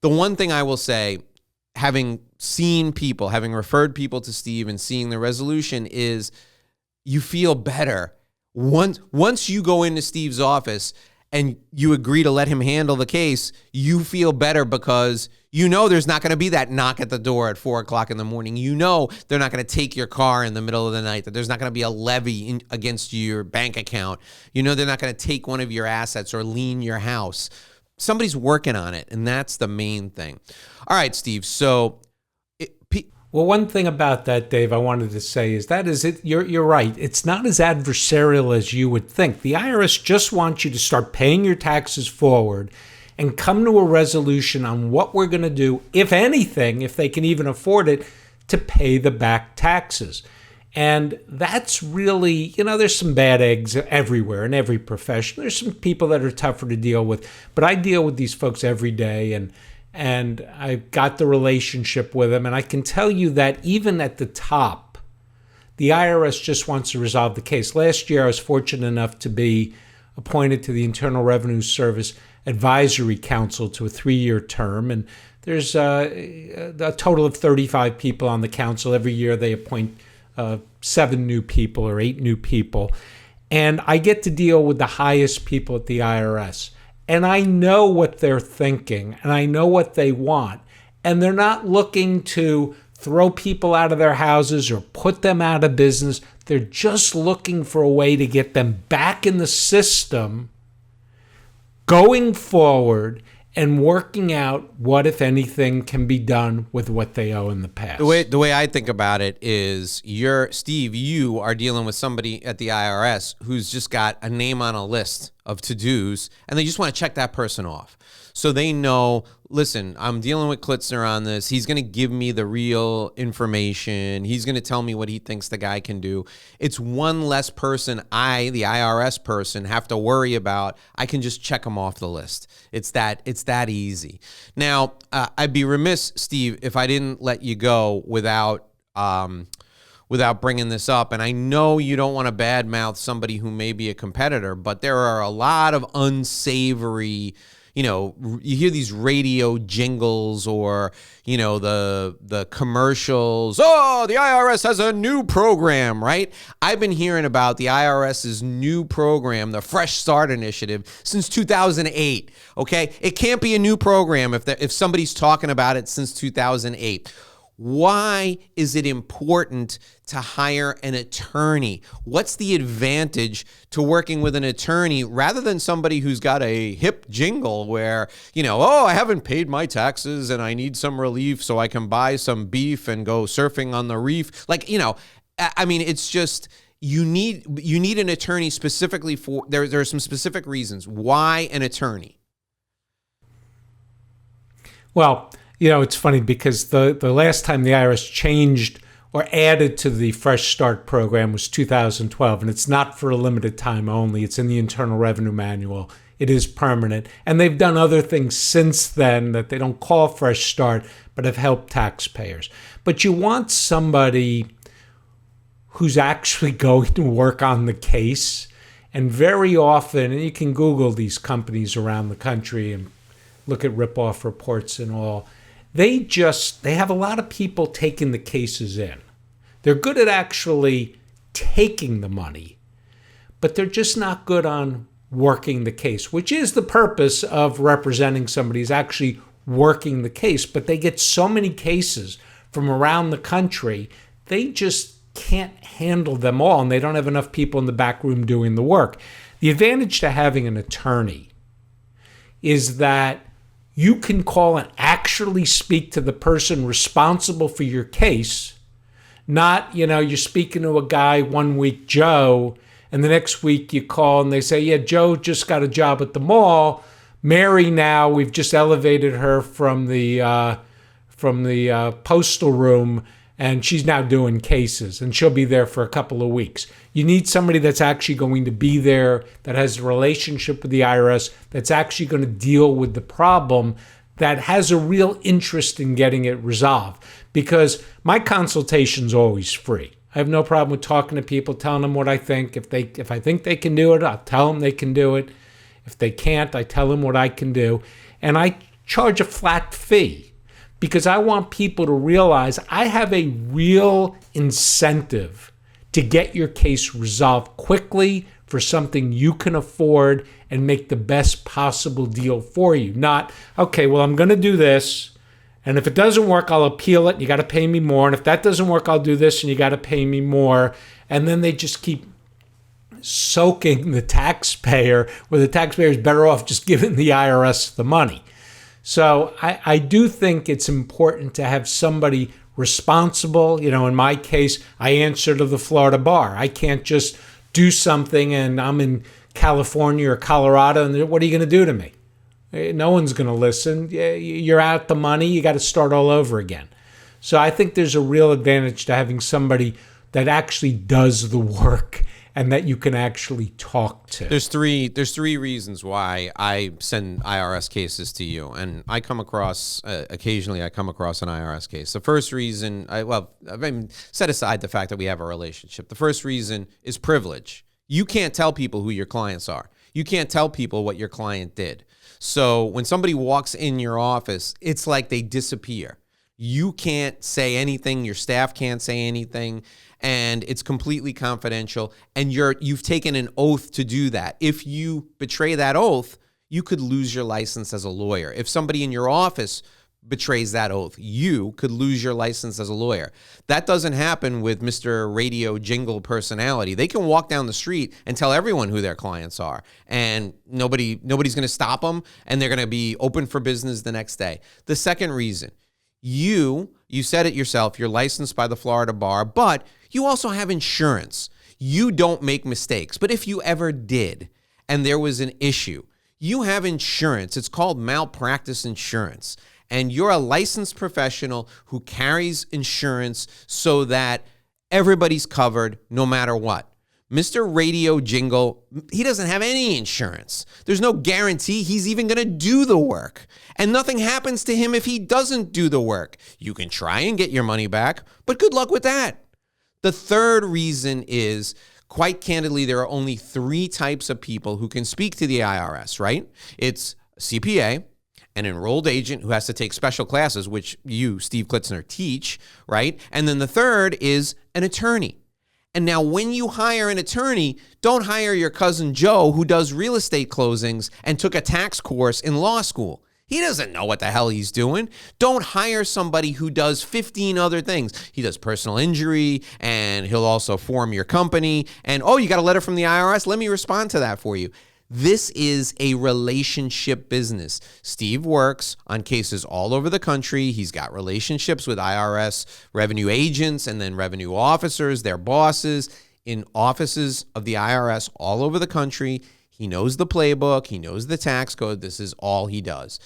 The one thing I will say, having seen people, having referred people to Steve and seeing the resolution, is you feel better. Once you go into Steve's office and you agree to let him handle the case, you feel better because you know there's not going to be that knock at the door at 4 o'clock in the morning. You know they're not going to take your car in the middle of the night, that there's not going to be a levy against your bank account. You know they're not going to take one of your assets or lien your house. Somebody's working on it, and that's the main thing. All right, Steve, so... Well, one thing about that, Dave, I wanted to say is that is it. You're right. It's not as adversarial as you would think. The IRS just wants you to start paying your taxes forward and come to a resolution on what we're going to do, if anything, if they can even afford it, to pay the back taxes. And that's really, there's some bad eggs everywhere in every profession. There's some people that are tougher to deal with, but I deal with these folks every day, and I've got the relationship with them. And I can tell you that even at the top, the IRS just wants to resolve the case. Last year, I was fortunate enough to be appointed to the Internal Revenue Service Advisory Council to a 3-year term. And there's a total of 35 people on the council. Every year they appoint 7 new people or 8 new people. And I get to deal with the highest people at the IRS. And I know what they're thinking, and I know what they want. And they're not looking to throw people out of their houses or put them out of business. They're just looking for a way to get them back in the system, going forward, and working out what, if anything, can be done with what they owe in the past. The way I think about it is, Steve, you are dealing with somebody at the IRS who's just got a name on a list of to-dos, and they just want to check that person off. So they know, listen, I'm dealing with Klitzner on this. He's going to give me the real information. He's going to tell me what he thinks the guy can do. It's one less person the IRS person, have to worry about. I can just check them off the list. It's that easy. Now, I'd be remiss, Steve, if I didn't let you go without bringing this up. And I know you don't want to badmouth somebody who may be a competitor, but there are a lot of unsavory, you hear these radio jingles or, the commercials. Oh, the IRS has a new program, right? I've been hearing about the IRS's new program, the Fresh Start Initiative, since 2008. Okay, it can't be a new program if somebody's talking about it since 2008. Why is it important to hire an attorney? What's the advantage to working with an attorney rather than somebody who's got a hip jingle where, I haven't paid my taxes and I need some relief so I can buy some beef and go surfing on the reef? It's just, you need an attorney specifically for, there are some specific reasons. Why an attorney? Well, it's funny because the last time the IRS changed or added to the Fresh Start program was 2012, and it's not for a limited time only. It's in the Internal Revenue Manual. It is permanent. And they've done other things since then that they don't call Fresh Start, but have helped taxpayers. But you want somebody who's actually going to work on the case. And very often, and you can Google these companies around the country and look at ripoff reports and all, they have a lot of people taking the cases in. They're good at actually taking the money, but they're just not good on working the case, which is the purpose of representing somebody, is actually working the case. But they get so many cases from around the country, they just can't handle them all, and they don't have enough people in the back room doing the work. The advantage to having an attorney is that you can call and actually speak to the person responsible for your case. Not, you're speaking to a guy one week, Joe, and the next week you call and they say, yeah, Joe just got a job at the mall. Mary now, we've just elevated her from the postal room, and she's now doing cases, and she'll be there for a couple of weeks. You need somebody that's actually going to be there, that has a relationship with the IRS, that's actually going to deal with the problem, that has a real interest in getting it resolved. Because my consultation's always free. I have no problem with talking to people, telling them what I think. If I think they can do it, I'll tell them they can do it. If they can't, I tell them what I can do. And I charge a flat fee, because I want people to realize I have a real incentive to get your case resolved quickly for something you can afford and make the best possible deal for you. Not, okay, well, I'm going to do this, and if it doesn't work, I'll appeal it, and you got to pay me more. And if that doesn't work, I'll do this, and you got to pay me more. And then they just keep soaking the taxpayer, where the taxpayer is better off just giving the IRS the money. So I do think it's important to have somebody responsible. In my case, I answer to the Florida bar. I can't just do something and I'm in California or Colorado and what are you going to do to me? No one's going to listen. You're out the money. You got to start all over again. So I think there's a real advantage to having somebody that actually does the work and that you can actually talk to. There's three reasons why I send IRS cases to you, and I come across occasionally an IRS case. The first reason, set aside the fact that we have a relationship. The first reason is privilege. You can't tell people who your clients are. You can't tell people what your client did. So when somebody walks in your office, it's like they disappear. You can't say anything. Your staff can't say anything. And it's completely confidential. And you've taken an oath to do that. If you betray that oath, you could lose your license as a lawyer. If somebody in your office betrays that oath, you could lose your license as a lawyer. That doesn't happen with Mr. Radio Jingle personality. They can walk down the street and tell everyone who their clients are, and nobody's going to stop them, and they're going to be open for business the next day. The second reason, you said it yourself, you're licensed by the Florida bar, but you also have insurance. You don't make mistakes, but if you ever did and there was an issue, you have insurance. It's called malpractice insurance. And you're a licensed professional who carries insurance so that everybody's covered no matter what. Mr. Radio Jingle, he doesn't have any insurance. There's no guarantee he's even going to do the work. And nothing happens to him if he doesn't do the work. You can try and get your money back, but good luck with that. The third reason is, quite candidly, there are only 3 types of people who can speak to the IRS, right? It's a CPA, an enrolled agent who has to take special classes, which you, Steve Klitzner, teach, right? And then the third is an attorney. And now when you hire an attorney, don't hire your cousin Joe who does real estate closings and took a tax course in law school. He doesn't know what the hell he's doing. Don't hire somebody who does 15 other things. He does personal injury, and he'll also form your company. And, oh, you got a letter from the IRS? Let me respond to that for you. This is a relationship business. Steve works on cases all over the country. He's got relationships with IRS revenue agents and then revenue officers, their bosses, in offices of the IRS all over the country. He knows the playbook. He knows the tax code. This is all he does.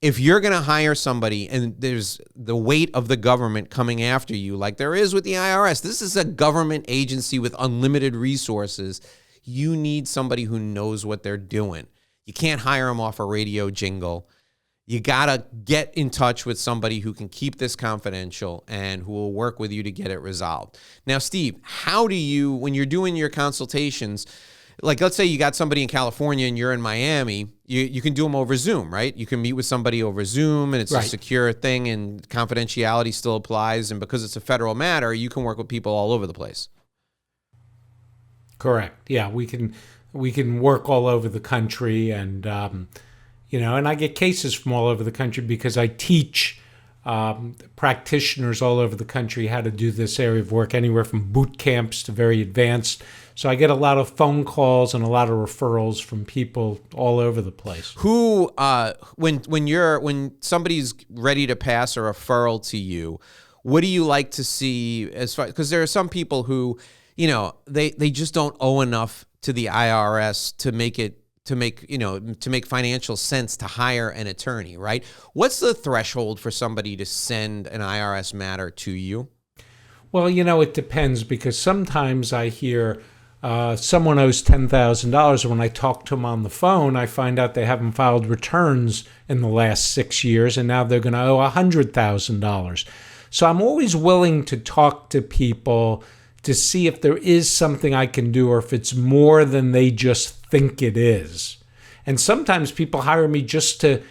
If you're going to hire somebody and there's the weight of the government coming after you, like there is with the IRS, this is a government agency with unlimited resources. You need somebody who knows what they're doing. You can't hire them off a radio jingle. You got to get in touch with somebody who can keep this confidential and who will work with you to get it resolved. Now, Steve, how do you, when you're doing your consultations, like let's say you got somebody in California and you're in Miami, you can do them over Zoom, right? You can meet with somebody over Zoom and it's a secure thing and confidentiality still applies. And because it's a federal matter, you can work with people all over the place. Correct. Yeah, we can work all over the country, and and I get cases from all over the country because I teach practitioners all over the country how to do this area of work, anywhere from boot camps to very advanced. So I get a lot of phone calls and a lot of referrals from people all over the place. Who, when somebody's ready to pass a referral to you, what do you like to see as far? Because there are some people who, they just don't owe enough to the IRS to make financial sense to hire an attorney, right? What's the threshold for somebody to send an IRS matter to you? Well, it depends, because sometimes I hear someone owes $10,000, and when I talk to them on the phone, I find out they haven't filed returns in the last 6 years, and now they're going to owe $100,000. So I'm always willing to talk to people to see if there is something I can do or if it's more than they just think it is. And sometimes people hire me just to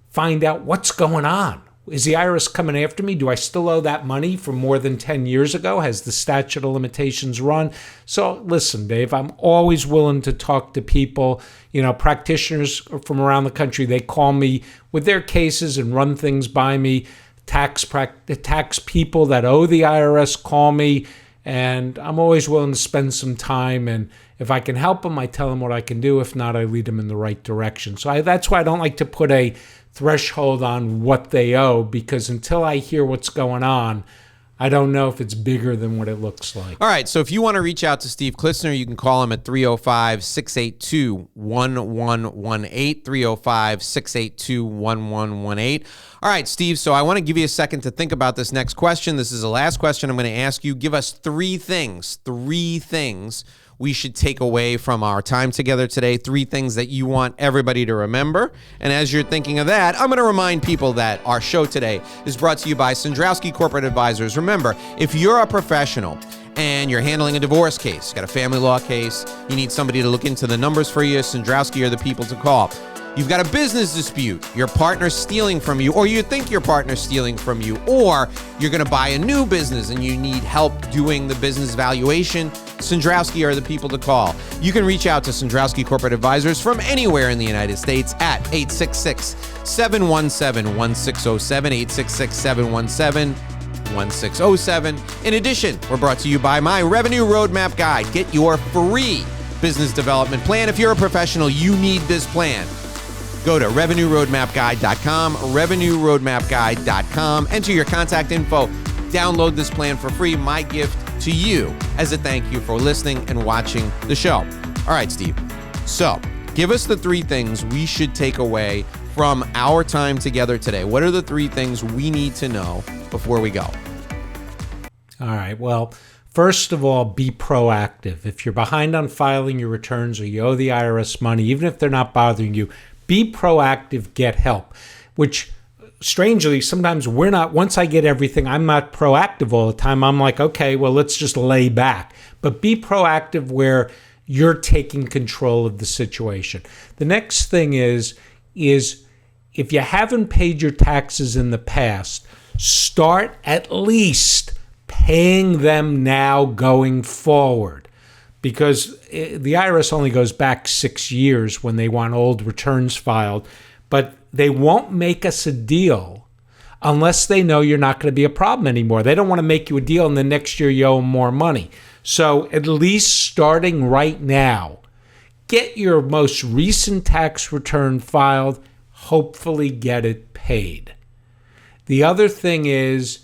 find out what's going on. Is the IRS coming after me? Do I still owe that money from more than 10 years ago? Has the statute of limitations run? So listen, Dave, I'm always willing to talk to people. Practitioners from around the country, they call me with their cases and run things by me. Tax people that owe the IRS call me. And I'm always willing to spend some time, and if I can help them, I tell them what I can do. If not, I lead them in the right direction. So that's why I don't like to put a threshold on what they owe, because until I hear what's going on, I don't know if it's bigger than what it looks like. All right, so if you want to reach out to Steve Klitzner, you can call him at 305-682-1118, 305-682-1118. All right, Steve, so I want to give you a second to think about this next question. This is the last question I'm going to ask you. Give us three things we should take away from our time together today, three things that you want everybody to remember. And as you're thinking of that, I'm going to remind people that our show today is brought to you by Sandrowski Corporate Advisors. Remember, if you're a professional and you're handling a divorce case, you got a family law case, you need somebody to look into the numbers for you, Sandrowski are the people to call. You've got a business dispute, your partner's stealing from you, or you think your partner's stealing from you, or you're going to buy a new business and you need help doing the business valuation, Sandrowski are the people to call. You can reach out to Sandrowski Corporate Advisors from anywhere in the United States at 866-717-1607, 866-717-1607. In addition, we're brought to you by my Revenue Roadmap Guide. Get your free business development plan. If you're a professional, you need this plan. Go to revenueroadmapguide.com, revenueroadmapguide.com. Enter your contact info. Download this plan for free. My gift to you as a thank you for listening and watching the show. All right, Steve. So give us the three things we should take away from our time together today. What are the three things we need to know before we go? All right. Well, first of all, be proactive. If you're behind on filing your returns or you owe the IRS money, even if they're not bothering you, be proactive, get help, which strangely, sometimes we're not. Once I get everything, I'm not proactive all the time. I'm like, okay, well, let's just lay back. But be proactive where you're taking control of the situation. The next thing is if you haven't paid your taxes in the past, start at least paying them now going forward. Because the IRS only goes back 6 years when they want old returns filed, but they won't make us a deal unless they know you're not going to be a problem anymore. They don't want to make you a deal and the next year you owe them more money. So at least starting right now, get your most recent tax return filed, hopefully get it paid. The other thing is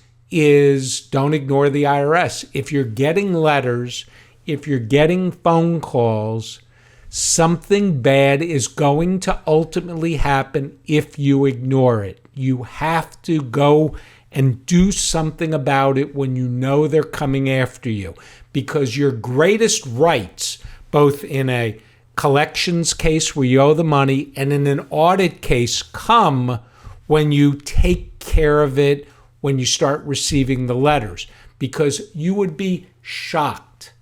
don't ignore the IRS. If you're getting letters, if you're getting phone calls, something bad is going to ultimately happen if you ignore it. You have to go and do something about it when you know they're coming after you, because your greatest rights, both in a collections case where you owe the money and in an audit case, come when you take care of it, when you start receiving the letters, because you would be shocked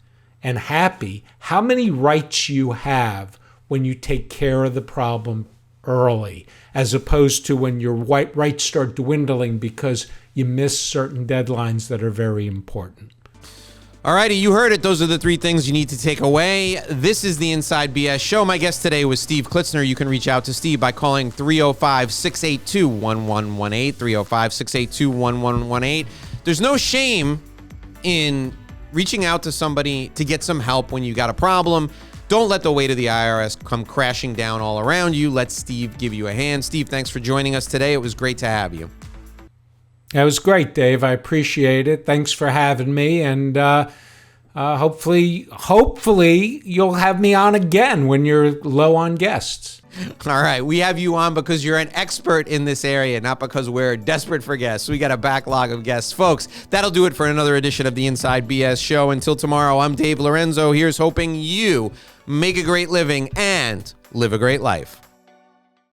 and happy how many rights you have when you take care of the problem early, as opposed to when your rights start dwindling because you miss certain deadlines that are very important. All righty, you heard it. Those are the three things you need to take away. This is the Inside BS Show. My guest today was Steve Klitzner. You can reach out to Steve by calling 305-682-1118, 305-682-1118. There's no shame in reaching out to somebody to get some help when you got a problem. Don't let the weight of the IRS come crashing down all around you. Let Steve give you a hand. Steve, thanks for joining us today. It was great to have you. That was great, Dave. I appreciate it. Thanks for having me. And hopefully you'll have me on again when you're low on guests. All right. We have you on because you're an expert in this area, not because we're desperate for guests. We got a backlog of guests. Folks, that'll do it for another edition of the Inside BS Show. Until tomorrow, I'm Dave Lorenzo. Here's hoping you make a great living and live a great life.